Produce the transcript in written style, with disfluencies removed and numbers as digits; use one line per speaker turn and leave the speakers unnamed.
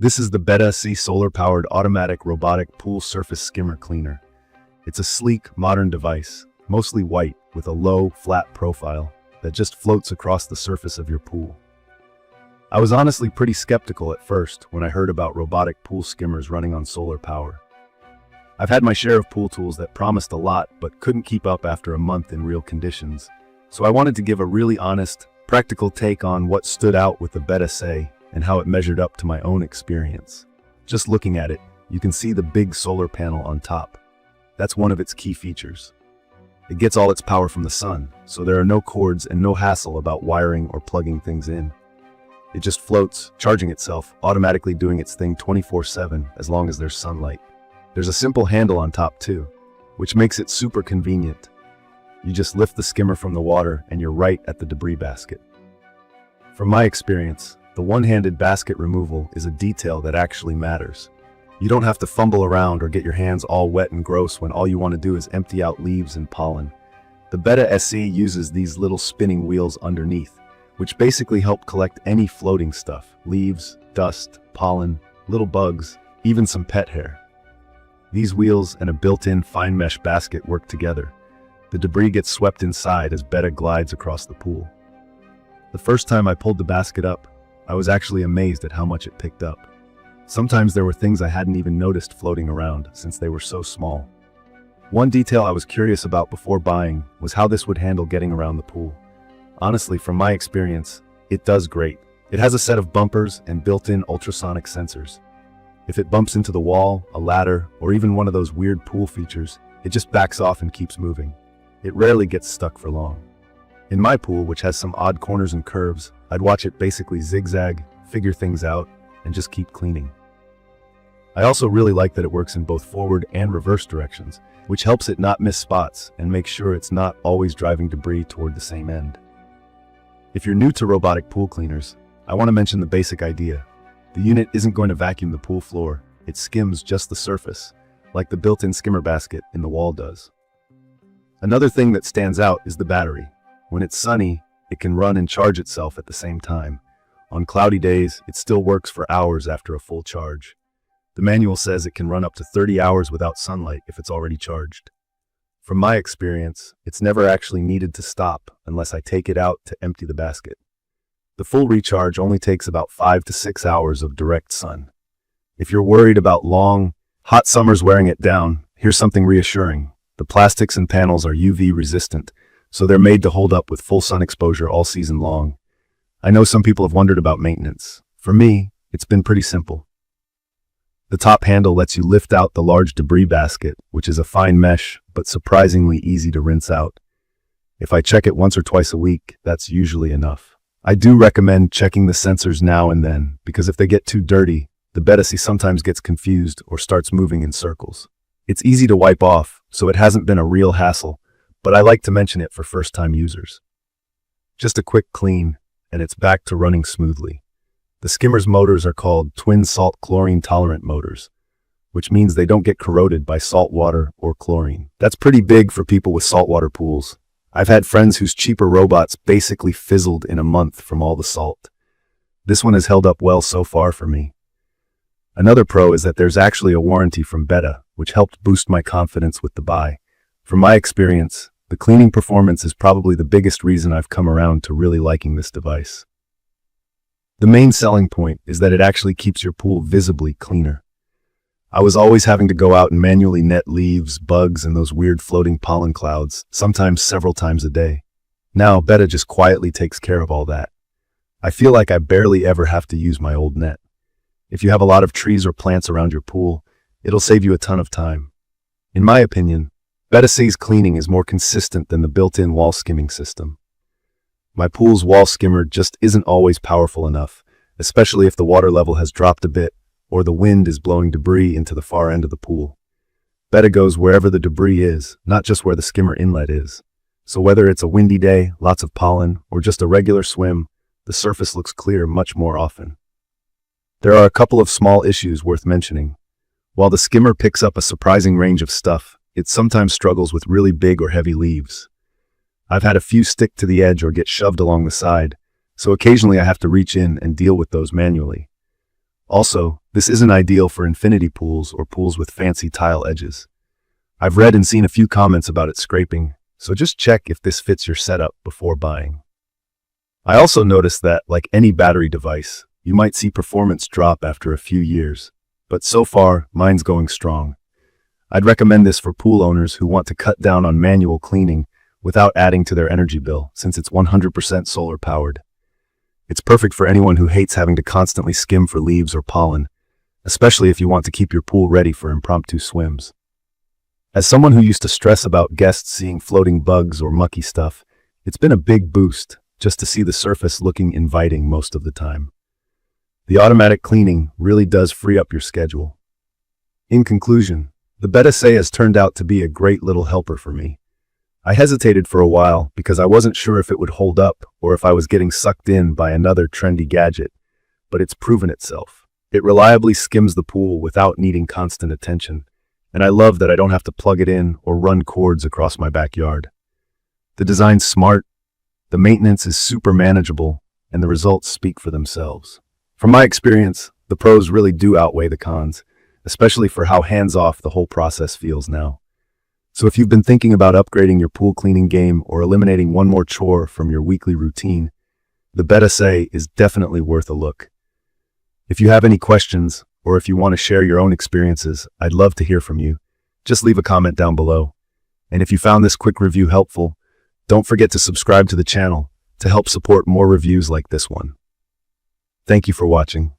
This is the Betta solar-powered automatic robotic pool surface skimmer cleaner. It's a sleek, modern device, mostly white with a low, flat profile that just floats across the surface of your pool. I was honestly pretty skeptical at first when I heard about robotic pool skimmers running on solar power. I've had my share of pool tools that promised a lot but couldn't keep up after a month in real conditions, so I wanted to give a really honest, practical take on what stood out with the Betta and how it measured up to my own experience. Just looking at it, you can see the big solar panel on top. That's one of its key features. It gets all its power from the sun, so there are no cords and no hassle about wiring or plugging things in. It just floats, charging itself, automatically doing its thing 24/7 as long as there's sunlight. There's a simple handle on top too, which makes it super convenient. You just lift the skimmer from the water and you're right at the debris basket. From my experience, the one-handed basket removal is a detail that actually matters. You don't have to fumble around or get your hands all wet and gross when all you want to do is empty out leaves and pollen. The Betta SE uses these little spinning wheels underneath, which basically help collect any floating stuff: leaves, dust, pollen, little bugs, even some pet hair. These wheels and a built-in fine mesh basket work together. The debris gets swept inside as Betta glides across the pool. The first time I pulled the basket up, I was actually amazed at how much it picked up. Sometimes there were things I hadn't even noticed floating around since they were so small. One detail I was curious about before buying was how this would handle getting around the pool. Honestly, from my experience, it does great. It has a set of bumpers and built-in ultrasonic sensors. If it bumps into the wall, a ladder, or even one of those weird pool features, it just backs off and keeps moving. It rarely gets stuck for long. In my pool, which has some odd corners and curves, I'd watch it basically zigzag, figure things out, and just keep cleaning. I also really like that it works in both forward and reverse directions, which helps it not miss spots and makes sure it's not always driving debris toward the same end. If you're new to robotic pool cleaners, I want to mention the basic idea. The unit isn't going to vacuum the pool floor, it skims just the surface, like the built-in skimmer basket in the wall does. Another thing that stands out is the battery. When it's sunny, it can run and charge itself at the same time. On cloudy days, it still works for hours after a full charge. The manual says it can run up to 30 hours without sunlight if it's already charged. From my experience, it's never actually needed to stop unless I take it out to empty the basket. The full recharge only takes about 5 to 6 hours of direct sun. If you're worried about long, hot summers wearing it down, here's something reassuring. The plastics and panels are UV resistant, so they're made to hold up with full sun exposure all season long. I know some people have wondered about maintenance. For me, it's been pretty simple. The top handle lets you lift out the large debris basket, which is a fine mesh, but surprisingly easy to rinse out. If I check it once or twice a week, that's usually enough. I do recommend checking the sensors now and then, because if they get too dirty, the Betta sometimes gets confused or starts moving in circles. It's easy to wipe off, so it hasn't been a real hassle, but I like to mention it for first-time users. Just a quick clean, and it's back to running smoothly. The skimmer's motors are called twin Salt Chlorine Tolerant motors, which means they don't get corroded by salt water or chlorine. That's pretty big for people with saltwater pools. I've had friends whose cheaper robots basically fizzled in a month from all the salt. This one has held up well so far for me. Another pro is that there's actually a warranty from Betta, which helped boost my confidence with the buy. From my experience, the cleaning performance is probably the biggest reason I've come around to really liking this device. The main selling point is that it actually keeps your pool visibly cleaner. I was always having to go out and manually net leaves, bugs, and those weird floating pollen clouds, sometimes several times a day. Now, Betta just quietly takes care of all that. I feel like I barely ever have to use my old net. If you have a lot of trees or plants around your pool, it'll save you a ton of time. In my opinion, Betta's cleaning is more consistent than the built-in wall skimming system. My pool's wall skimmer just isn't always powerful enough, especially if the water level has dropped a bit or the wind is blowing debris into the far end of the pool. Betta goes wherever the debris is, not just where the skimmer inlet is. So whether it's a windy day, lots of pollen, or just a regular swim, the surface looks clear much more often. There are a couple of small issues worth mentioning. While the skimmer picks up a surprising range of stuff, it sometimes struggles with really big or heavy leaves. I've had a few stick to the edge or get shoved along the side, so occasionally I have to reach in and deal with those manually. Also, This isn't ideal for infinity pools or pools with fancy tile edges. I've read and seen a few comments about it scraping, so just check if this fits your setup before buying. I also noticed that, like any battery device, you might see performance drop after a few years, but so far, mine's going strong. I'd recommend this for pool owners who want to cut down on manual cleaning without adding to their energy bill, since it's 100% solar powered. It's perfect for anyone who hates having to constantly skim for leaves or pollen, especially if you want to keep your pool ready for impromptu swims. As someone who used to stress about guests seeing floating bugs or mucky stuff, it's been a big boost just to see the surface looking inviting most of the time. The automatic cleaning really does free up your schedule. In conclusion, the Betta has turned out to be a great little helper for me. I hesitated for a while because I wasn't sure if it would hold up or if I was getting sucked in by another trendy gadget, but it's proven itself. It reliably skims the pool without needing constant attention, and I love that I don't have to plug it in or run cords across my backyard. The design's smart, the maintenance is super manageable, and the results speak for themselves. From my experience, the pros really do outweigh the cons, especially for how hands-off the whole process feels now. So if you've been thinking about upgrading your pool cleaning game or eliminating one more chore from your weekly routine, the Betta is definitely worth a look. If you have any questions, or if you want to share your own experiences, I'd love to hear from you. Just leave a comment down below. And if you found this quick review helpful, don't forget to subscribe to the channel to help support more reviews like this one. Thank you for watching.